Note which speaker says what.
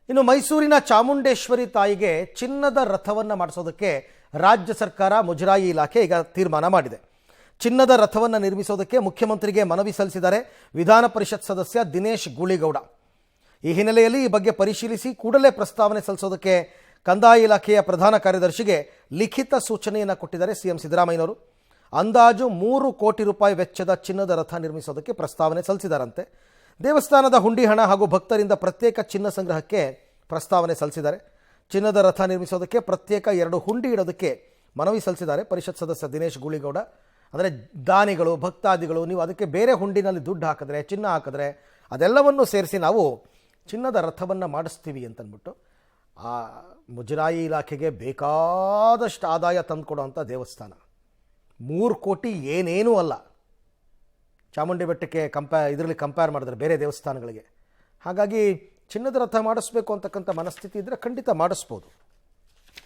Speaker 1: ಇನ್ನು ಮೈಸೂರಿನ ಚಾಮುಂಡೇಶ್ವರಿ ತಾಯಿಗೆ ಚಿನ್ನದ ರಥವನ್ನು ಮಾಡಿಸೋದಕ್ಕೆ ರಾಜ್ಯ ಸರ್ಕಾರ ಮುಜರಾಯಿ ಇಲಾಖೆ ಈಗ ತೀರ್ಮಾನ ಮಾಡಿದೆ. ಚಿನ್ನದ ರಥವನ್ನು ನಿರ್ಮಿಸೋದಕ್ಕೆ ಮುಖ್ಯಮಂತ್ರಿಗೆ ಮನವಿ ಸಲ್ಲಿಸಿದ್ದಾರೆ ವಿಧಾನ ಪರಿಷತ್ ಸದಸ್ಯ ದಿನೇಶ್ ಗೂಳಿಗೌಡ. ಈ ಹಿನ್ನೆಲೆಯಲ್ಲಿ ಈ ಬಗ್ಗೆ ಪರಿಶೀಲಿಸಿ ಕೂಡಲೇ ಪ್ರಸ್ತಾವನೆ ಸಲ್ಲಿಸೋದಕ್ಕೆ ಕಂದಾಯ ಇಲಾಖೆಯ ಪ್ರಧಾನ ಕಾರ್ಯದರ್ಶಿಗೆ ಲಿಖಿತ ಸೂಚನೆಯನ್ನು ಕೊಟ್ಟಿದ್ದಾರೆ ಸಿಎಂ ಸಿದ್ದರಾಮಯ್ಯನವರು. ಅಂದಾಜು 3 ಕೋಟಿ ರೂಪಾಯಿ ವೆಚ್ಚದ ಚಿನ್ನದ ರಥ ನಿರ್ಮಿಸೋದಕ್ಕೆ ಪ್ರಸ್ತಾವನೆ ಸಲ್ಲಿಸಿದಾರಂತೆ. ದೇವಸ್ಥಾನದ ಹುಂಡಿ ಹಣ ಹಾಗೂ ಭಕ್ತರಿಂದ ಪ್ರತ್ಯೇಕ ಚಿನ್ನ ಸಂಗ್ರಹಕ್ಕೆ ಪ್ರಸ್ತಾವನೆ ಸಲ್ಲಿಸಿದ್ದಾರೆ. ಚಿನ್ನದ ರಥ ನಿರ್ಮಿಸೋದಕ್ಕೆ ಪ್ರತ್ಯೇಕ 2 ಹುಂಡಿ ಇಡೋದಕ್ಕೆ ಮನವಿ ಸಲ್ಲಿಸಿದ್ದಾರೆ ಪರಿಷತ್ ಸದಸ್ಯ ದಿನೇಶ್ ಗೂಳಿಗೌಡ. ಅಂದರೆ ದಾನಿಗಳು ಭಕ್ತಾದಿಗಳು ನೀವು ಅದಕ್ಕೆ ಬೇರೆ ಹುಂಡಿನಲ್ಲಿ ದುಡ್ಡು ಹಾಕಿದ್ರೆ ಚಿನ್ನ ಹಾಕಿದ್ರೆ ಅದೆಲ್ಲವನ್ನು ಸೇರಿಸಿ ನಾವು ಚಿನ್ನದ ರಥವನ್ನು ಮಾಡಿಸ್ತೀವಿ ಅಂತಂದ್ಬಿಟ್ಟು ಆ ಮುಜರಾಯಿ ಇಲಾಖೆಗೆ ಬೇಕಾದಷ್ಟು ಆದಾಯ ತಂದುಕೊಡೋವಂಥ ದೇವಸ್ಥಾನ. 3 ಕೋಟಿ ಏನೇನೂ ಅಲ್ಲ ಚಾಮುಂಡಿ ಬೆಟ್ಟಕ್ಕೆ ಇದರಲ್ಲಿ ಕಂಪೇರ್ ಮಾಡಿದ್ರೆ ಬೇರೆ ದೇವಸ್ಥಾನಗಳಿಗೆ. ಹಾಗಾಗಿ ಚಿನ್ನದ ರಥ ಮಾಡಿಸ್ಬೇಕು ಅಂತಕ್ಕಂಥ ಮನಸ್ಥಿತಿ ಇದ್ದರೆ ಖಂಡಿತ ಮಾಡಿಸ್ಬೋದು.